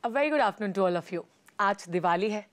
Very good afternoon to all of you. आज दिवाली है।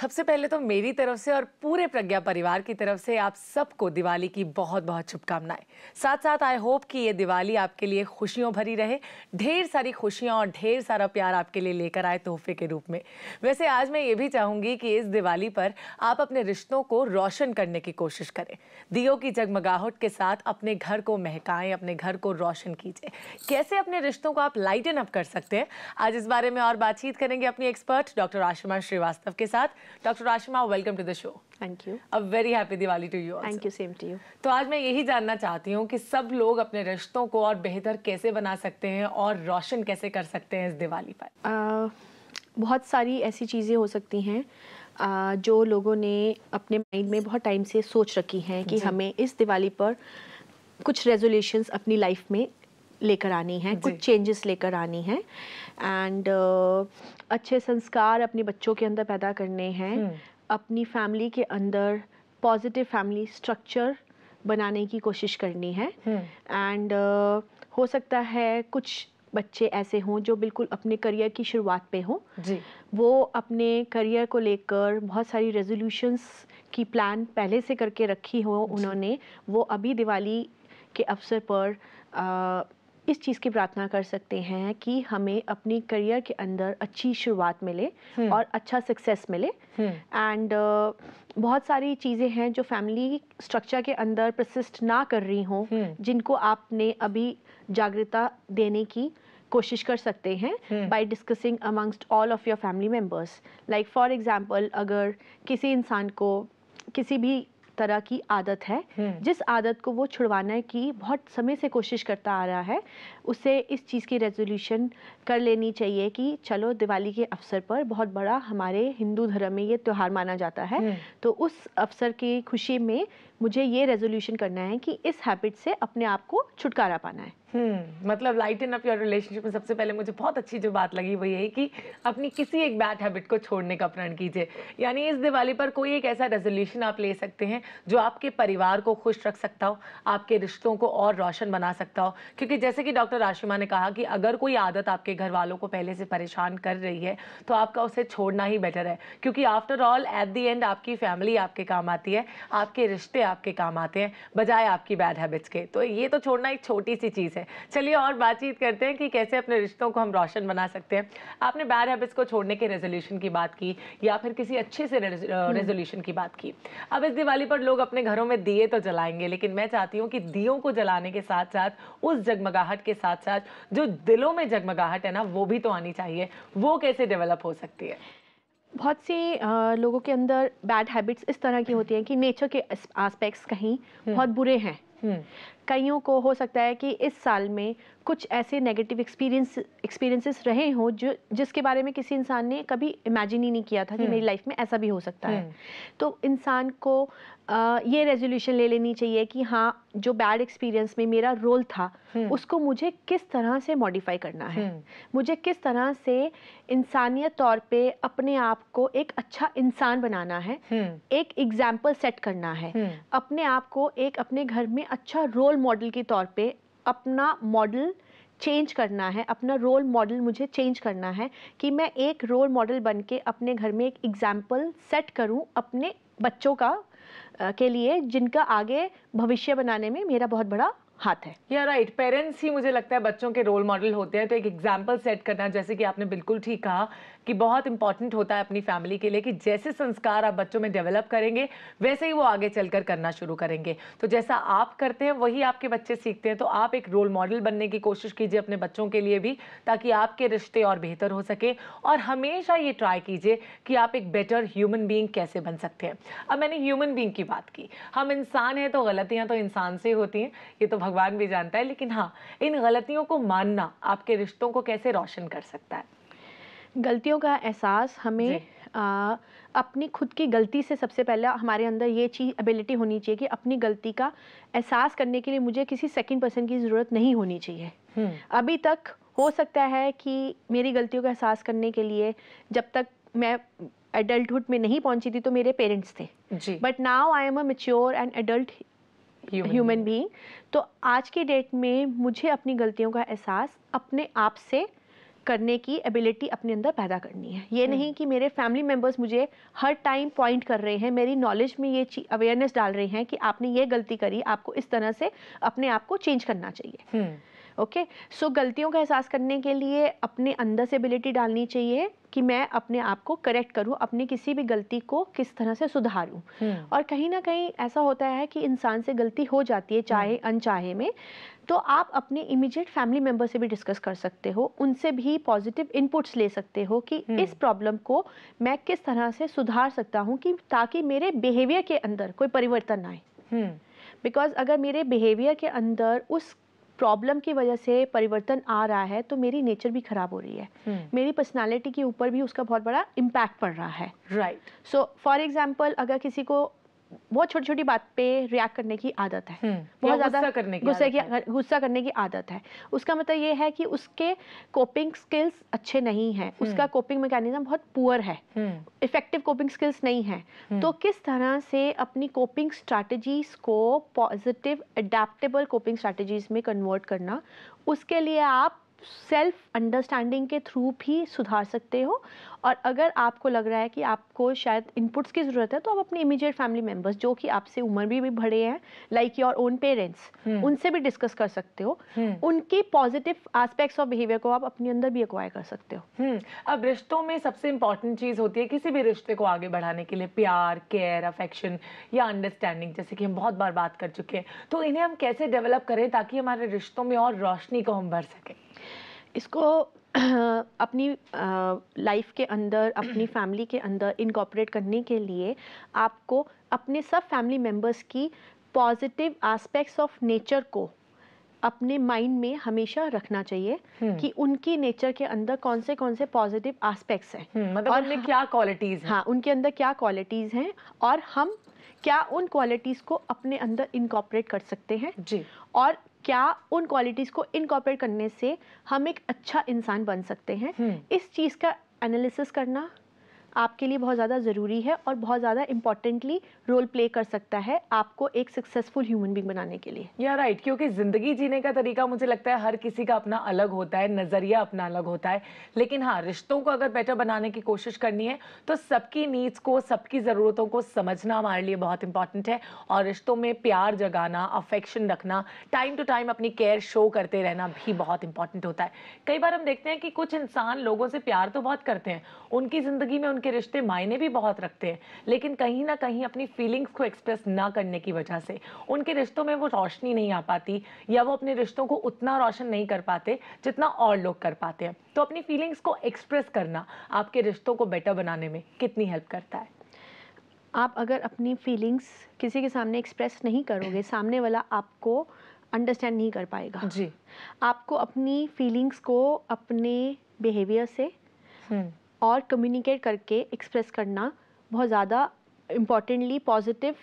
सबसे पहले तो मेरी तरफ से और पूरे प्रज्ञा परिवार की तरफ से आप सबको दिवाली की बहुत बहुत शुभकामनाएं। साथ साथ आई होप कि ये दिवाली आपके लिए खुशियों भरी रहे, ढेर सारी खुशियां और ढेर सारा प्यार आपके लिए लेकर आए तोहफे के रूप में। वैसे आज मैं ये भी चाहूंगी कि इस दिवाली पर आप अपने रिश्तों को रोशन करने की कोशिश करें। दियों की जगमगाहट के साथ अपने घर को महकाएं, अपने घर को रोशन कीजिए। कैसे अपने रिश्तों को आप लाइटन अप कर सकते हैं, आज इस बारे में और बातचीत करेंगे अपनी एक्सपर्ट डॉक्टर आशिमा श्रीवास्तव के साथ। Doctor Ashima, welcome to the show. Thank you. A very happy Diwali to you. Thank you, same to you. तो आज मैं यही जानना चाहती हूँ कि सब लोग अपने रिश्तों को और बेहतर कैसे बना सकते हैं और रोशन कैसे कर सकते हैं इस दिवाली पर। बहुत सारी ऐसी चीज़ें हो सकती हैं जो लोगों ने अपने माइंड में बहुत टाइम से सोच रखी हैं कि हमें इस दिवाली पर कुछ रेजोल्यूशंस अपनी लाइफ में लेकर आनी है, कुछ चेंजेस लेकर आनी है एंड अच्छे संस्कार अपने बच्चों के अंदर पैदा करने हैं, अपनी फैमिली के अंदर पॉजिटिव फैमिली स्ट्रक्चर बनाने की कोशिश करनी है एंड हो सकता है कुछ बच्चे ऐसे हों जो बिल्कुल अपने करियर की शुरुआत पे हों, वो अपने करियर को लेकर बहुत सारी रेजोल्यूशंस की प्लान पहले से करके रखी हो उन्होंने, वो अभी दिवाली के अवसर पर इस चीज़ की प्रार्थना कर सकते हैं कि हमें अपनी करियर के अंदर अच्छी शुरुआत मिले और अच्छा सक्सेस मिले एंड बहुत सारी चीज़ें हैं जो फैमिली स्ट्रक्चर के अंदर परसिस्ट ना कर रही हों, जिनको आपने अभी जागरूकता देने की कोशिश कर सकते हैं by discussing amongst all of your family members. Like for example, अगर किसी इंसान को किसी भी तरह की आदत है, जिस आदत को वो छुड़वाने की बहुत समय से कोशिश करता आ रहा है, उसे इस चीज़ की रेजोल्यूशन कर लेनी चाहिए कि चलो दिवाली के अवसर पर, बहुत बड़ा हमारे हिंदू धर्म में ये त्यौहार माना जाता है, तो उस अवसर की खुशी में मुझे ये रेजोल्यूशन करना है कि इस हैबिट से अपने आप को छुटकारा पाना है। मतलब लाइटन अप योर रिलेशनशिप में सबसे पहले मुझे बहुत अच्छी जो बात लगी वो यही कि अपनी किसी एक बैड हैबिट को छोड़ने का प्रण कीजिए। यानी इस दिवाली पर कोई एक ऐसा रेजोल्यूशन आप ले सकते हैं जो आपके परिवार को खुश रख सकता हो, आपके रिश्तों को और रोशन बना सकता हो। क्योंकि जैसे कि डॉक्टर आशिमा ने कहा कि अगर कोई आदत आपके घर वालों को पहले से परेशान कर रही है तो आपका उसे छोड़ना ही बेटर है, क्योंकि after all at the end आपकी फैमिली आपके काम आती है, आपके रिश्ते आपके काम आते हैं बजाय आपकी बैड हैबिट्स के। तो ये तो छोड़ना एक छोटी सी चीज़ है। चलिए और बातचीत करते हैं कि कैसे अपने रिश्तों को हम रोशन बना सकते हैं। आपने बैड हैबिट्स को छोड़ने के रेजोल्यूशन की बात की या फिर किसी अच्छे से रेजोल्यूशन की बात की। अब इस दिवाली पर लोग अपने घरों में दिए तो जलाएंगे, लेकिन मैं चाहती हूँ कि दियों को जलाने के साथ साथ उस जगमगाहट के साथ साथ जो दिलों में जगमगाहट है ना, वो भी तो आनी चाहिए। वो कैसे डेवलप हो सकती है? बहुत से लोगों के अंदर बैड हैबिट्स इस तरह की होती हैं कि नेचर के एस्पेक्ट्स कहीं बहुत बुरे हैं। कईयों को हो सकता है कि इस साल में कुछ ऐसे नेगेटिव एक्सपीरियंसेस रहे हों जो जिसके बारे में किसी इंसान ने कभी इमेजिन ही नहीं किया था कि मेरी लाइफ में ऐसा भी हो सकता है। तो इंसान को ये रेजोल्यूशन ले लेनी चाहिए कि हाँ, जो बैड एक्सपीरियंस में मेरा रोल था उसको मुझे किस तरह से मॉडिफाई करना है, मुझे किस तरह से इंसानियत तौर पे अपने आप को एक अच्छा इंसान बनाना है, एक एग्जाम्पल सेट करना है, अपने आप को एक अपने घर में अच्छा रोल मॉडल के तौर पे अपना मॉडल चेंज करना है, अपना रोल मॉडल मुझे चेंज करना है कि मैं एक रोल मॉडल बन के अपने घर में एक एग्जाम्पल सेट करूं अपने बच्चों का के लिए, जिनका आगे भविष्य बनाने में मेरा बहुत बड़ा हाथ है। या राइट, पेरेंट्स ही मुझे लगता है बच्चों के रोल मॉडल होते हैं। तो एक एग्जाम्पल सेट करना, जैसे कि आपने बिल्कुल ठीक कहा कि बहुत इंपॉर्टेंट होता है अपनी फैमिली के लिए कि जैसे संस्कार आप बच्चों में डेवलप करेंगे वैसे ही वो आगे चलकर करना शुरू करेंगे। तो जैसा आप करते हैं वही आपके बच्चे सीखते हैं। तो आप एक रोल मॉडल बनने की कोशिश कीजिए अपने बच्चों के लिए भी, ताकि आपके रिश्ते और बेहतर हो सके। और हमेशा ये ट्राई कीजिए कि आप एक बेटर ह्यूमन बीइंग कैसे बन सकते हैं। अब मैंने ह्यूमन बीइंग की बात की, हम इंसान हैं तो गलतियां तो इंसान से होती हैं, ये तो भगवान भी जानता है। लेकिन हाँ, इन गलतियों को मानना आपके रिश्तों को कैसे रोशन कर सकता है? गलतियों का एहसास हमें अपनी खुद की गलती से सबसे पहले हमारे अंदर ये चीज़ एबिलिटी होनी चाहिए कि अपनी गलती का एहसास करने के लिए मुझे किसी सेकंड पर्सन की ज़रूरत नहीं होनी चाहिए। अभी तक हो सकता है कि मेरी गलतियों का एहसास करने के लिए जब तक मैं एडल्टहुड में नहीं पहुंची थी तो मेरे पेरेंट्स थे, but now I am a mature and adult human being. तो आज की डेट में मुझे अपनी गलतियों का एहसास अपने आप से करने की एबिलिटी अपने अंदर पैदा करनी है। ये नहीं कि मेरे फैमिली मेम्बर्स मुझे हर टाइम पॉइंट कर रहे हैं, मेरी नॉलेज में ये अवेयरनेस डाल रहे हैं कि आपने ये गलती करी, आपको इस तरह से अपने आप को चेंज करना चाहिए। ओके, सो गलतियों का एहसास करने के लिए अपने अंदर से एबिलिटी डालनी चाहिए कि मैं अपने आप को करेक्ट करूं, अपनी किसी भी गलती को किस तरह से सुधारूं। और कहीं ना कहीं ऐसा होता है कि इंसान से गलती हो जाती है चाहे अनचाहे में, तो आप अपने इमीडिएट फैमिली मेंबर से भी डिस्कस कर सकते हो, उनसे भी पॉजिटिव इनपुट्स ले सकते हो कि इस प्रॉब्लम को मैं किस तरह से सुधार सकता हूं कि ताकि मेरे बिहेवियर के अंदर कोई परिवर्तन आए। बिकॉज अगर मेरे बिहेवियर के अंदर उस प्रॉब्लम की वजह से परिवर्तन आ रहा है तो मेरी नेचर भी खराब हो रही है, मेरी पर्सनालिटी के ऊपर भी उसका बहुत बड़ा इम्पैक्ट पड़ रहा है। राइट। सो फॉर एग्जांपल, अगर किसी को बहुत छोटी छोटी बात पे रिएक्ट करने की आदत है, बहुत ज़्यादा गुस्सा करने की आदत है, उसका मतलब ये है कि उसके कोपिंग स्किल्स अच्छे नहीं हैं, उसका कोपिंग मैकेनिज्म बहुत पुअर है, इफेक्टिव कोपिंग स्किल्स नहीं है। तो किस तरह से अपनी कोपिंग स्ट्रैटेजीज को पॉजिटिव एडेप्टेबल कोपिंग स्ट्रैटेजीज में कन्वर्ट करना, उसके लिए आप सेल्फ अंडरस्टैंडिंग के थ्रू भी सुधार सकते हो। और अगर आपको लग रहा है कि आपको शायद इनपुट्स की ज़रूरत है तो आप अपने इमीडिएट फैमिली मेम्बर्स जो कि आपसे उम्र भी बड़े हैं, लाइक योर ओन पेरेंट्स, उनसे भी डिस्कस कर सकते हो। उनकी पॉजिटिव एस्पेक्ट्स ऑफ बिहेवियर को आप अपने अंदर भी एक्वायर कर सकते हो। अब रिश्तों में सबसे इंपॉर्टेंट चीज़ होती है किसी भी रिश्ते को आगे बढ़ाने के लिए प्यार, केयर, अफेक्शन या अंडरस्टैंडिंग, जैसे कि हम बहुत बार बात कर चुके हैं। तो इन्हें हम कैसे डेवलप करें ताकि हमारे रिश्तों में और रोशनी को हम भर सकें? इसको अपनी लाइफ के अंदर, अपनी फैमिली के अंदर इनकॉर्पोरेट करने के लिए आपको अपने सब फैमिली मेम्बर्स की पॉजिटिव एस्पेक्ट्स ऑफ नेचर को अपने माइंड में हमेशा रखना चाहिए कि उनकी नेचर के अंदर कौन से पॉजिटिव एस्पेक्ट्स हैं, मतलब उनमें क्या क्वालिटीज़ हैं। हाँ, उनके अंदर क्या क्वालिटीज़ हैं और हम क्या उन क्वालिटीज़ को अपने अंदर इनकॉर्पोरेट कर सकते हैं जी, और क्या उन क्वालिटीज़ को इनकॉर्पोरेट करने से हम एक अच्छा इंसान बन सकते हैं। इस चीज़ का एनालिसिस करना आपके लिए बहुत ज़्यादा ज़रूरी है और बहुत ज़्यादा इम्पॉर्टेंटली रोल प्ले कर सकता है आपको एक सक्सेसफुल ह्यूमन बीइंग बनाने के लिए। या राइट, क्योंकि ज़िंदगी जीने का तरीका मुझे लगता है हर किसी का अपना अलग होता है, नज़रिया अपना अलग होता है। लेकिन हाँ, रिश्तों को अगर बेटर बनाने की कोशिश करनी है तो सबकी नीड्स को, सबकी ज़रूरतों को समझना हमारे लिए बहुत इंपॉर्टेंट है। और रिश्तों में प्यार जगाना, अफेक्शन रखना, टाइम टू टाइम अपनी केयर शो करते रहना भी बहुत इंपॉर्टेंट होता है। कई बार हम देखते हैं कि कुछ इंसान लोगों से प्यार तो बहुत करते हैं, उनकी ज़िंदगी में उनके रिश्ते मायने भी बहुत रखते हैं, लेकिन कहीं ना कहीं अपनी फीलिंग्स को एक्सप्रेस ना करने की वजह से उनके रिश्तों में वो रोशनी नहीं आ पाती, या वो अपने रिश्तों को उतना रोशन नहीं कर पाते जितना और लोग कर पाते हैं। तो अपनी फीलिंग्स को एक्सप्रेस करना आपके रिश्तों को बेटर बनाने में कितनी हेल्प करता है? आप अगर अपनी फीलिंग्स किसी के सामने एक्सप्रेस नहीं करोगे, सामने वाला आपको अंडरस्टैंड नहीं कर पाएगा। जी, आपको अपनी फीलिंग्स को अपने बिहेवियर से और कम्युनिकेट करके एक्सप्रेस करना बहुत ज़्यादा इम्पॉर्टेंटली पॉजिटिव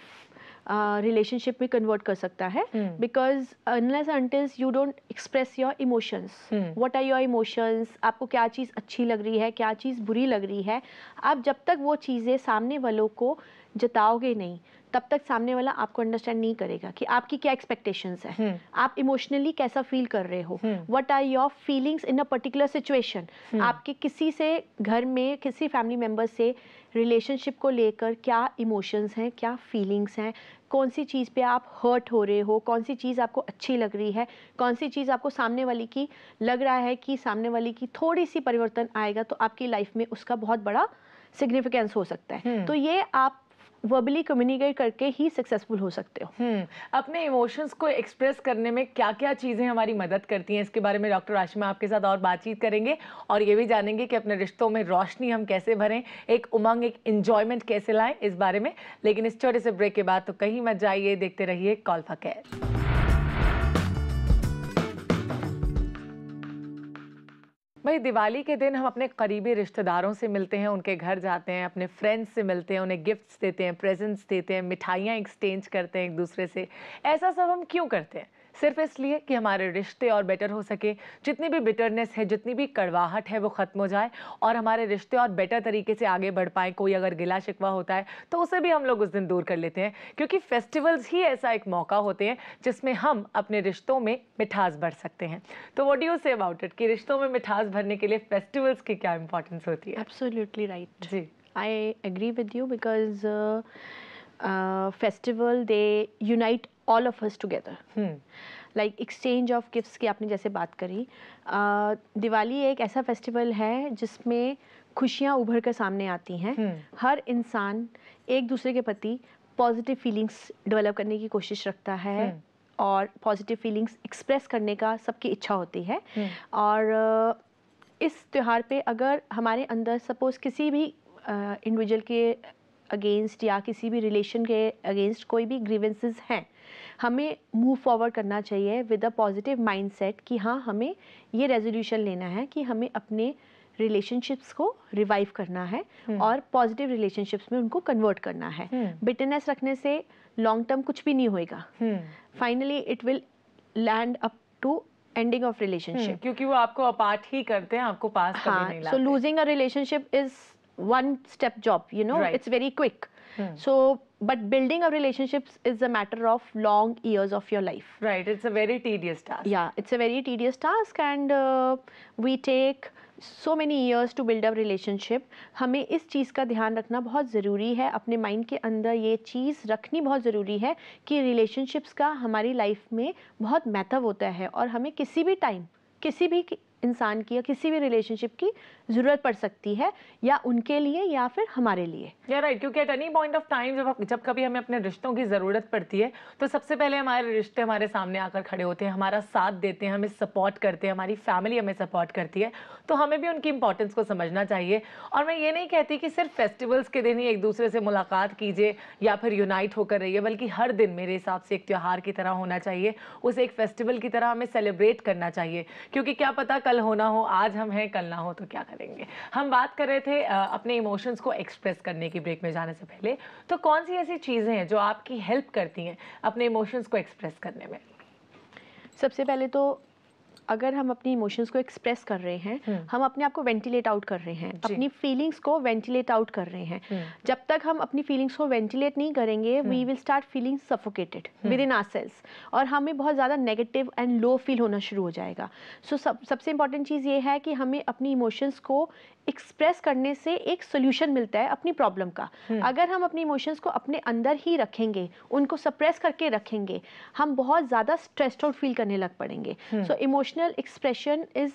रिलेशनशिप में कन्वर्ट कर सकता है। Because unless until you don't express your emotions, what are your emotions, आपको क्या चीज़ अच्छी लग रही है, क्या चीज़ बुरी लग रही है, आप जब तक वो चीज़ें सामने वालों को जताओगे नहीं तब तक सामने वाला आपको अंडरस्टैंड नहीं करेगा कि आपकी क्या एक्सपेक्टेशंस है, आप इमोशनली कैसा फील कर रहे हो, what are your feelings in a particular situation. आपके किसी से घर में किसी फैमिली मेम्बर से रिलेशनशिप को लेकर क्या इमोशंस हैं, क्या फीलिंग्स हैं, कौन सी चीज़ पे आप हर्ट हो रहे हो, कौन सी चीज़ आपको अच्छी लग रही है, कौन सी चीज़ आपको सामने वाली की लग रहा है कि सामने वाली की थोड़ी सी परिवर्तन आएगा तो आपकी लाइफ में उसका बहुत बड़ा सिग्निफिकेंस हो सकता है। तो ये आप वर्बली कम्युनिकेट करके ही सक्सेसफुल हो सकते हो। अपने इमोशंस को एक्सप्रेस करने में क्या क्या चीज़ें हमारी मदद करती हैं, इसके बारे में डॉक्टर आशिमा आपके साथ और बातचीत करेंगे और ये भी जानेंगे कि अपने रिश्तों में रोशनी हम कैसे भरें, एक उमंग, एक एंजॉयमेंट कैसे लाएं, इस बारे में। लेकिन इस छोटे से ब्रेक के बाद तो कहीं मत जाइए, देखते रहिए कॉल फॉर केयर। भाई, दिवाली के दिन हम अपने करीबी रिश्तेदारों से मिलते हैं, उनके घर जाते हैं, अपने फ्रेंड्स से मिलते हैं, उन्हें गिफ्ट्स देते हैं, प्रेजेंट्स देते हैं, मिठाइयाँ एक्सचेंज करते हैं एक दूसरे से। ऐसा सब हम क्यों करते हैं? सिर्फ इसलिए कि हमारे रिश्ते और बेटर हो सके, जितनी भी बिटरनेस है, जितनी भी कड़वाहट है वो ख़त्म हो जाए और हमारे रिश्ते और बेटर तरीके से आगे बढ़ पाए। कोई अगर गिला शिकवा होता है तो उसे भी हम लोग उस दिन दूर कर लेते हैं, क्योंकि फेस्टिवल्स ही ऐसा एक मौका होते हैं जिसमें हम अपने रिश्तों में मिठास भर सकते हैं। तो what do you say about it कि रिश्तों में मिठास भरने के लिए फेस्टिवल्स की क्या इंपॉर्टेंस होती है? एब्सोल्युटली राइट, जी। I agree with you because festival they unite all of us together, like exchange of gifts की आपने जैसे बात करी। दिवाली एक ऐसा फेस्टिवल है जिसमें खुशियाँ उभर कर सामने आती हैं। हर इंसान एक दूसरे के प्रति पॉजिटिव फीलिंग्स डेवलप करने की कोशिश रखता है और पॉजिटिव फीलिंग्स एक्सप्रेस करने का सबकी इच्छा होती है। और इस त्यौहार पे अगर हमारे अंदर सपोज़ किसी भी इंडिविजुअल के अगेंस्ट या किसी भी रिलेशन के अगेंस्ट कोई भी ग्रीवेंसेस हैं, हमें मूव फॉरवर्ड करना चाहिए विद अ पॉजिटिव माइंडसेट कि हाँ, हमें ये रेजोल्यूशन लेना है कि हमें अपने रिलेशनशिप्स को रिवाइव करना है और पॉजिटिव रिलेशनशिप्स में उनको कन्वर्ट करना है। बिटरनेस रखने से लॉन्ग टर्म कुछ भी नहीं होएगा। Finally it will land up to ending of relationship, क्योंकि वो आपको अपार्ट ही करते हैं, आपको पास कभी नहीं लाते। So losing a relationship is one step job, you know, Right. it's very quick. So but building a relationships is a matter of long years of your life. Right, it's a very tedious task. Yeah, it's a very tedious task and we take so many years to build a relationship. हमें इस चीज़ का ध्यान रखना बहुत ज़रूरी है, अपने mind के अंदर ये चीज़ रखनी बहुत ज़रूरी है कि रिलेशनशिप्स का हमारी लाइफ में बहुत महत्व होता है और हमें किसी भी टाइम किसी भी इंसान की या किसी भी रिलेशनशिप की ज़रूरत पड़ सकती है, या उनके लिए या फिर हमारे लिए। या राइट, क्योंकि at any point of time जब कभी हमें अपने रिश्तों की ज़रूरत पड़ती है तो सबसे पहले हमारे रिश्ते हमारे सामने आकर खड़े होते हैं, हमारा साथ देते हैं, हमें सपोर्ट करते हैं, हमारी फैमिली हमें सपोर्ट करती है। तो हमें भी उनकी इंपॉर्टेंस को समझना चाहिए। और मैं ये नहीं कहती कि सिर्फ फेस्टिवल्स के दिन ही एक दूसरे से मुलाकात कीजिए या फिर यूनाइट होकर रहिए, बल्कि हर दिन मेरे हिसाब से एक त्यौहार की तरह होना चाहिए, उसे एक फेस्टिवल की तरह हमें सेलिब्रेट करना चाहिए। क्योंकि क्या पता कल हो ना हो, आज हम हैं कल ना हो तो क्या करेंगे। हम बात कर रहे थे अपने इमोशंस को एक्सप्रेस करने की, ब्रेक में जाने से पहले। तो कौन सी ऐसी चीज़ें हैं जो आपकी हेल्प करती हैं अपने इमोशंस को एक्सप्रेस करने में? सबसे पहले तो अगर हम अपनी इमोशंस को एक्सप्रेस कर रहे हैं, हम अपने आप को वेंटिलेट आउट कर रहे हैं, अपनी फीलिंग्स को वेंटिलेट आउट कर रहे हैं। जब तक हम अपनी फीलिंग्स को वेंटिलेट नहीं करेंगे, we will start feeling suffocated within ourselves और हमें बहुत ज़्यादा नेगेटिव एंड लो फील होना शुरू हो जाएगा। सो सबसे इंपॉर्टेंट चीज़ ये है कि हमें अपनी इमोशंस को एक्सप्रेस करने से एक सोल्यूशन मिलता है अपनी प्रॉब्लम का। अगर हम अपनी इमोशंस को अपने अंदर ही रखेंगे, उनको सप्रेस करके रखेंगे, हम बहुत ज़्यादा स्ट्रेस्ड आउट फील करने लग पड़ेंगे। So emotional expression is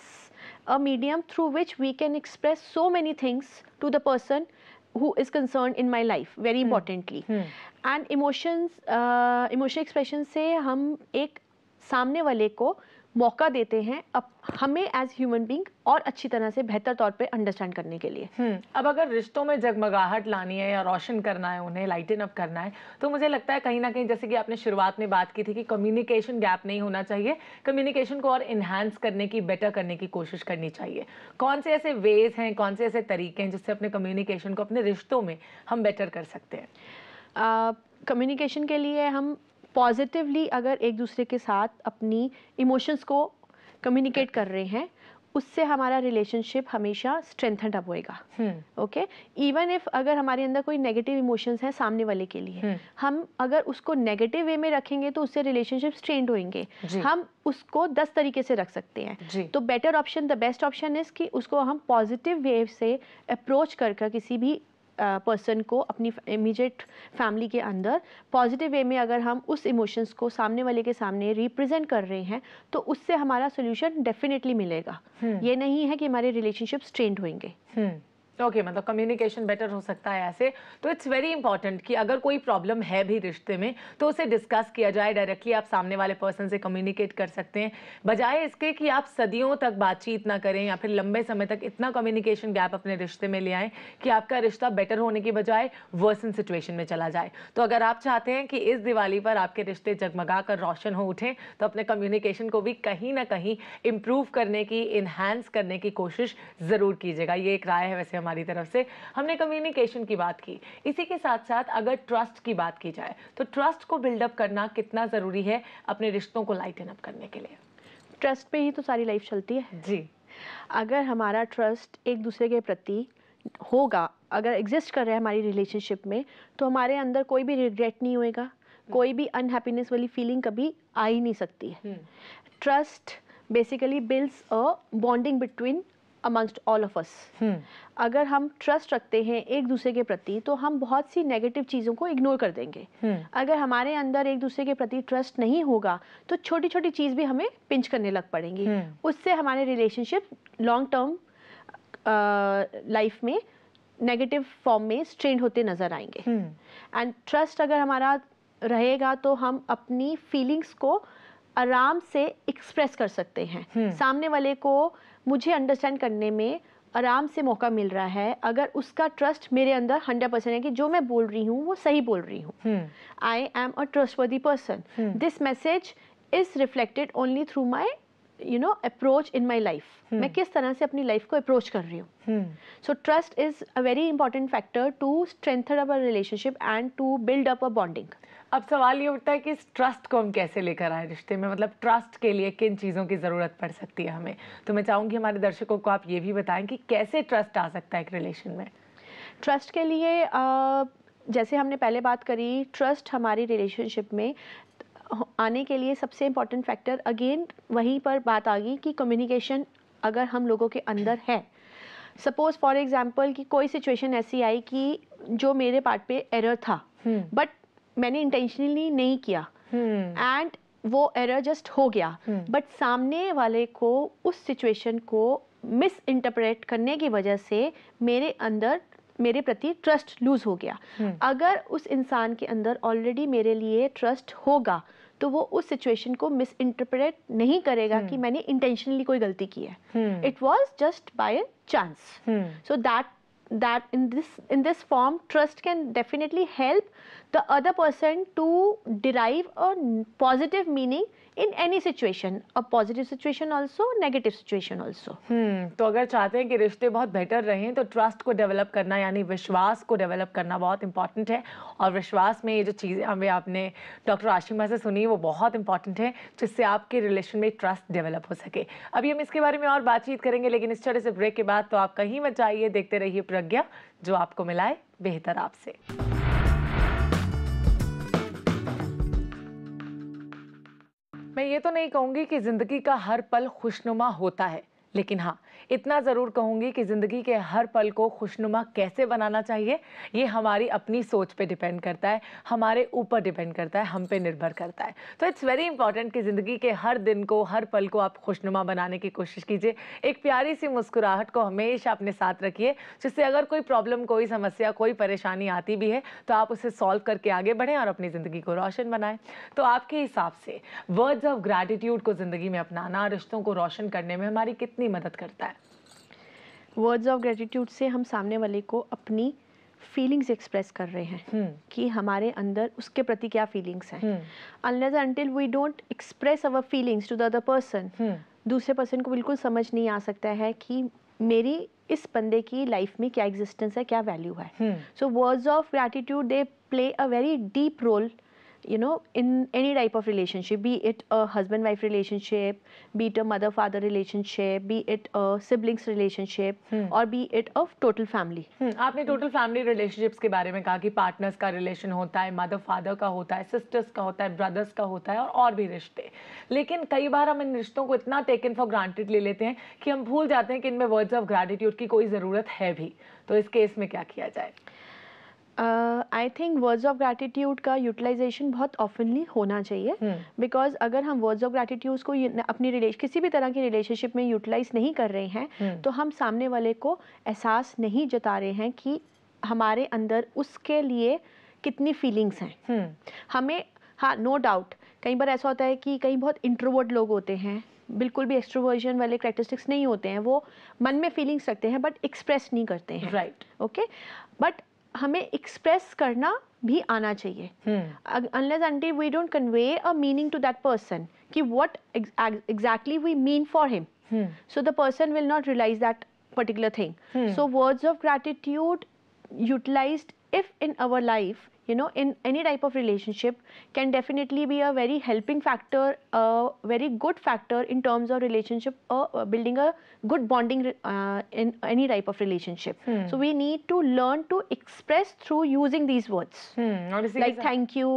a medium through which we can express so many things to the person who is concerned in my life very importantly. And emotional expression से हम एक सामने वाले को मौका देते हैं अब हमें एज ह्यूमन बीइंग और अच्छी तरह से बेहतर तौर पे अंडरस्टैंड करने के लिए। अब अगर रिश्तों में जगमगाहट लानी है या रोशन करना है, उन्हें लाइटन अप करना है, तो मुझे लगता है कहीं ना कहीं, जैसे कि आपने शुरुआत में बात की थी कि कम्युनिकेशन गैप नहीं होना चाहिए, कम्युनिकेशन को और इन्हांस करने की, बेटर करने की कोशिश करनी चाहिए। कौन से ऐसे वेज हैं, कौन से ऐसे तरीके हैं जिससे अपने कम्युनिकेशन को अपने रिश्तों में हम बेटर कर सकते हैं? कम्युनिकेशन के लिए हम पॉजिटिवली अगर एक दूसरे के साथ अपनी इमोशंस को कम्युनिकेट कर रहे हैं, उससे हमारा रिलेशनशिप हमेशा स्ट्रेंथन अप होएगा। ओके, इवन इफ अगर हमारे अंदर कोई नेगेटिव इमोशंस हैं सामने वाले के लिए, हम अगर उसको नेगेटिव वे में रखेंगे तो उससे रिलेशनशिप स्ट्रेंड होंगे। हम उसको 10 तरीके से रख सकते हैं। तो better option, the best option is कि उसको हम पॉजिटिव वे से अप्रोच कर किसी भी पर्सन को अपनी इमीडिएट फैमिली के अंदर पॉजिटिव वे में अगर हम उस इमोशंस को सामने वाले के सामने रिप्रेजेंट कर रहे हैं, तो उससे हमारा सोल्यूशन डेफिनेटली मिलेगा। ये नहीं है कि हमारे रिलेशनशिप स्ट्रेंड होंगे। ओके, मतलब कम्युनिकेशन बेटर हो सकता है ऐसे। तो इट्स वेरी इंपॉर्टेंट कि अगर कोई प्रॉब्लम है भी रिश्ते में तो उसे डिस्कस किया जाए डायरेक्टली। आप सामने वाले पर्सन से कम्युनिकेट कर सकते हैं, बजाय इसके कि आप सदियों तक बातचीत ना करें या फिर लंबे समय तक इतना कम्युनिकेशन गैप अपने रिश्ते में ले आएं कि आपका रिश्ता बेटर होने की बजाय वर्सन सिचुएशन में चला जाए। तो अगर आप चाहते हैं कि इस दिवाली पर आपके रिश्ते जगमगा कर रोशन हो उठें, तो अपने कम्युनिकेशन को भी कहीं ना कहीं इम्प्रूव करने की, इन्हांस करने की कोशिश ज़रूर कीजिएगा। ये एक राय है वैसे हमारी तरफ से। हमने कम्युनिकेशन की बात की, इसी के साथ साथ अगर ट्रस्ट की बात की जाए तो ट्रस्ट को बिल्डअप करना कितना ज़रूरी है अपने रिश्तों को लाइटन अप करने के लिए? ट्रस्ट पे ही तो सारी लाइफ चलती है जी। अगर हमारा ट्रस्ट एक दूसरे के प्रति होगा, अगर एग्जिस्ट कर रहा है हमारी रिलेशनशिप में, तो हमारे अंदर कोई भी रिग्रेट नहीं होएगा, कोई भी अनहैप्पीनेस वाली फीलिंग कभी आ ही नहीं सकती है। Trust basically builds a bonding between amongst all of अस। अगर हम ट्रस्ट रखते हैं एक दूसरे के प्रति तो हम बहुत सी नेगेटिव चीज़ों को इग्नोर कर देंगे। अगर हमारे अंदर एक दूसरे के प्रति ट्रस्ट नहीं होगा तो छोटी छोटी चीज़ भी हमें पिंच करने लग पड़ेंगी। उससे हमारे रिलेशनशिप लॉन्ग टर्म लाइफ में नेगेटिव फॉर्म में स्ट्रेन होते नज़र आएंगे। एंड ट्रस्ट अगर हमारा रहेगा तो हम अपनी फीलिंग्स को आराम से एक्सप्रेस कर सकते हैं। सामने वाले को मुझे अंडरस्टैंड करने में आराम से मौका मिल रहा है अगर उसका ट्रस्ट मेरे अंदर 100% है कि जो मैं बोल रही हूँ वो सही बोल रही हूँ। I am a trustworthy person. This message is reflected only through my approach in my life. मैं किस तरह से अपनी लाइफ को अप्रोच कर रही हूँ। So trust is a very important factor to strengthen our relationship and to build up a bonding. अब सवाल ये उठता है कि इस ट्रस्ट को हम कैसे लेकर आए रिश्ते में, मतलब ट्रस्ट के लिए किन चीज़ों की ज़रूरत पड़ सकती है हमें। तो मैं चाहूँगी हमारे दर्शकों को आप ये भी बताएं कि कैसे ट्रस्ट आ सकता है एक रिलेशन में। ट्रस्ट के लिए जैसे हमने पहले बात करी, ट्रस्ट हमारी रिलेशनशिप में आने के लिए सबसे इम्पॉर्टेंट फैक्टर अगेन वहीं पर बात आ गई कि कम्युनिकेशन अगर हम लोगों के अंदर है। सपोज फॉर एग्जांपल कि कोई सिचुएशन ऐसी आई कि जो मेरे पार्ट पे एरर था बट मैंने इंटेंशनली नहीं किया एंड वो एरर जस्ट हो गया, बट सामने वाले को उस सिचुएशन को मिस इंटरप्रेट करने की वजह से मेरे अंदर मेरे प्रति ट्रस्ट लूज हो गया। अगर उस इंसान के अंदर ऑलरेडी मेरे लिए ट्रस्ट होगा तो वो उस सिचुएशन को मिस इंटरप्रेट नहीं करेगा कि मैंने इंटेंशनली कोई गलती की है। It was just by chance. So that in this form trust can definitely help the other person to derive a positive meaning in any situation, a positive situation also, negative situation also. तो अगर चाहते हैं कि रिश्ते बहुत better रहें तो trust को डेवलप करना यानी विश्वास को डेवलप करना बहुत इंपॉर्टेंट है। और विश्वास में ये जो चीज़ें हमें आपने डॉक्टर आशिमा से सुनी वो बहुत इंपॉर्टेंट है जिससे आपके रिलेशन में ट्रस्ट डेवलप हो सके। अभी हम इसके बारे में और बातचीत करेंगे, लेकिन इस छोटे से ब्रेक के बाद तो आप कहीं मत जाइए, देखते रहिए प्रज्ञा, जो आपको मिलाए बेहतर आपसे। मैं ये तो नहीं कहूँगी कि ज़िंदगी का हर पल खुशनुमा होता है, लेकिन हाँ इतना ज़रूर कहूँगी कि ज़िंदगी के हर पल को खुशनुमा कैसे बनाना चाहिए ये हमारी अपनी सोच पे डिपेंड करता है, हमारे ऊपर डिपेंड करता है, हम पे निर्भर करता है। तो इट्स वेरी इंपॉर्टेंट कि ज़िंदगी के हर दिन को, हर पल को आप खुशनुमा बनाने की कोशिश कीजिए। एक प्यारी सी मुस्कुराहट को हमेशा अपने साथ रखिए, जिससे अगर कोई प्रॉब्लम, कोई समस्या, कोई परेशानी आती भी है तो आप उसे सॉल्व करके आगे बढ़ें और अपनी ज़िंदगी को रोशन बनाएं। तो आपके हिसाब से वर्ड्स ऑफ ग्रैटिट्यूड को ज़िंदगी में अपनाना रिश्तों को रोशन करने में हमारी कितनी मदद करता है? वर्ड्स ऑफ ग्रेटिट्यूड से हम सामने वाले को अपनी फीलिंग्स एक्सप्रेस कर रहे हैं कि हमारे अंदर उसके प्रति क्या फीलिंग्स हैं। Unless until we don't express our feelings to the other person, दूसरे पर्सन को बिल्कुल समझ नहीं आ सकता है कि मेरी इस बंदे की लाइफ में क्या एग्जिस्टेंस है, क्या वैल्यू है। So words of gratitude they play a very deep role in any type of relationship, be it a husband wife relationship, be it a mother father relationship, be it a siblings relationship, or be it a total family. आपने total family relationships के बारे में कहा कि partners का relation होता है, mother father का होता है, सिस्टर्स का होता है, ब्रदर्स का होता है और भी रिश्ते। लेकिन कई बार हम इन रिश्तों को इतना टेकन फॉर ग्रांटेड ले लेते हैं कि हम भूल जाते हैं कि इनमें वर्ड्स ऑफ ग्रैटिट्यूड की कोई ज़रूरत है भी। तो इस केस में क्या किया जाए? I think words of gratitude का यूटिलाइजेशन बहुत ऑफनली होना चाहिए, बिकॉज अगर हम वर्ड्स ऑफ ग्रैटिट्यूड को अपनी किसी भी तरह की रिलेशनशिप में यूटिलाइज नहीं कर रहे हैं तो हम सामने वाले को एहसास नहीं जता रहे हैं कि हमारे अंदर उसके लिए कितनी फीलिंग्स हैं। हमें हाँ, नो डाउट कई बार ऐसा होता है कि कई बहुत इंट्रोवर्ट लोग होते हैं, बिल्कुल भी एक्सट्रोवर्जन वाले कैरेक्टरिस्टिक्स नहीं होते हैं, वो मन में फीलिंग्स रखते हैं बट एक्सप्रेस नहीं करते हैं। राइट, ओके, बट हमें एक्सप्रेस करना भी आना चाहिए। Unless until we don't convey a meaning to that person कि what exactly we mean for him, so the person will not realise that particular thing. So words of gratitude utilized if in our life, you know, in any type of relationship, can definitely be a very helping factor, a very good factor in terms of relationship, building a good bonding in any type of relationship. So we need to learn to express through using these words. और इसी के Like साथ- thank you,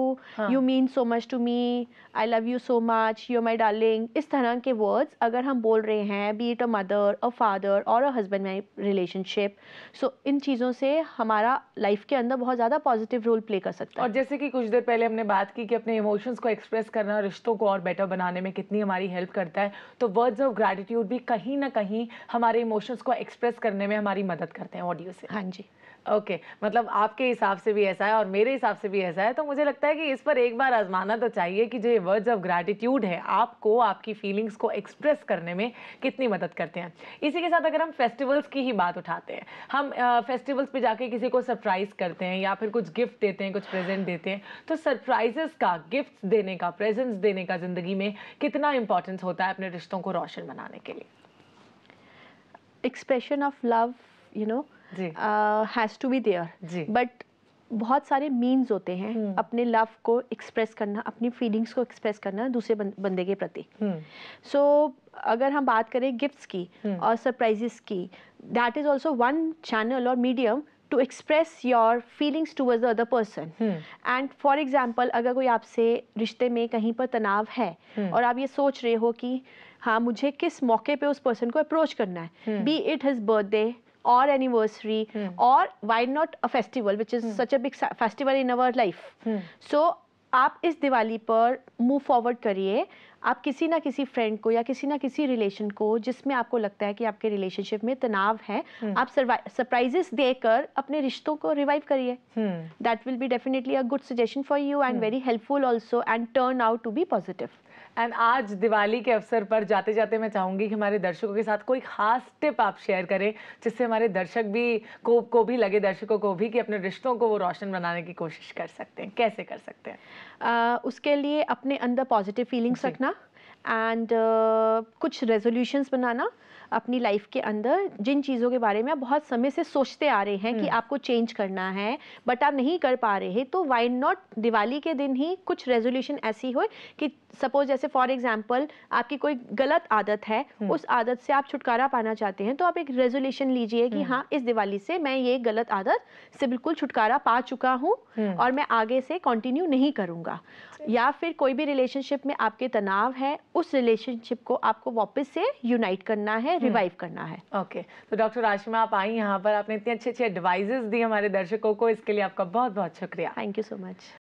you mean so much to me, I love you so much, you're my darling. इस तरह के words अगर हम बोल रहे हैं, be it a mother, a father or a husband relationship, so इन चीज़ों से हमारा लाइफ के अंदर बहुत ज़्यादा पॉजिटिव रोल प्ले कर सकता है. और जैसे कि कुछ देर पहले हमने बात की कि अपने इमोशंस को एक्सप्रेस करना रिश्तों को और बेटर बनाने में कितनी हमारी हेल्प करता है, तो वर्ड्स ऑफ ग्रैटिट्यूड भी कहीं ना कहीं हमारे इमोशंस को एक्सप्रेस करने में हमारी मदद करते हैं. व्हाट डू यू से? हाँ जी. ओके मतलब आपके हिसाब से भी ऐसा है और मेरे हिसाब से भी ऐसा है, तो मुझे लगता है कि इस पर एक बार आजमाना तो चाहिए कि जो ये वर्ड्स ऑफ ग्रैटिट्यूड है आपको आपकी फीलिंग्स को एक्सप्रेस करने में कितनी मदद करते हैं. इसी के साथ अगर हम फेस्टिवल्स की ही बात उठाते हैं, हम फेस्टिवल्स पे जाके किसी को सरप्राइज करते हैं या फिर कुछ गिफ्ट देते हैं, कुछ प्रेजेंट देते हैं, तो सरप्राइजेस का, गिफ्ट्स देने का, प्रेजेंट्स देने का ज़िंदगी में कितना इंपॉर्टेंस होता है अपने रिश्तों को रोशन बनाने के लिए? Expression of love, you know, has to be there, but बहुत सारे मीन्स होते हैं अपने लव को एक्सप्रेस करना, अपनी फीलिंग्स को एक्सप्रेस करना दूसरे बंदे के प्रति. सो अगर हम बात करें गिफ्ट्स की और सरप्राइजेस की, that is also one channel और medium to express your feelings towards the other person. And for example, अगर कोई आपसे रिश्ते में कहीं पर तनाव है और आप ये सोच रहे हो कि हाँ मुझे किस मौके पे उस पर्सन को अप्रोच करना है, be it his birthday or anniversary or why not a festival which is such a big festival in our life. So आप इस दिवाली पर मूव फॉरवर्ड करिए, आप किसी ना किसी फ्रेंड को या किसी ना किसी रिलेशन को जिसमें आपको लगता है कि आपके रिलेशनशिप में तनाव है, आप सरप्राइजेस देकर अपने रिश्तों को रिवाइव करिए. That will be definitely a good suggestion for you and very helpful also and turn out to be positive. And आज दिवाली के अवसर पर जाते जाते मैं चाहूँगी कि हमारे दर्शकों के साथ कोई खास टिप आप शेयर करें जिससे हमारे दर्शक भी को भी लगे, दर्शकों को भी, कि अपने रिश्तों को वो रोशन बनाने की कोशिश कर सकते हैं. कैसे कर सकते हैं? उसके लिए अपने अंदर पॉजिटिव फीलिंग्स रखना एंड कुछ रेजोल्यूशंस बनाना अपनी लाइफ के अंदर, जिन चीज़ों के बारे में आप बहुत समय से सोचते आ रहे हैं कि आपको चेंज करना है बट आप नहीं कर पा रहे, तो वाई नॉट दिवाली के दिन ही कुछ रेजोल्यूशन ऐसी हो कि सपोज जैसे फॉर एग्जांपल आपकी कोई गलत आदत है, उस आदत से आप छुटकारा पाना चाहते हैं, तो आप एक रेजोल्यूशन लीजिए कि हाँ इस दिवाली से मैं ये गलत आदत से बिल्कुल छुटकारा पा चुका हूँ और मैं आगे से कंटिन्यू नहीं करूँगा. या फिर कोई भी रिलेशनशिप में आपके तनाव है, उस रिलेशनशिप को आपको वापस से यूनाइट करना है, रिवाइव करना है. ओके, तो डॉक्टर आशिमा आप आई यहाँ पर, आपने इतने अच्छे अच्छे एडवाइजेस दी हमारे दर्शकों को, इसके लिए आपका बहुत बहुत शुक्रिया. Thank you so much.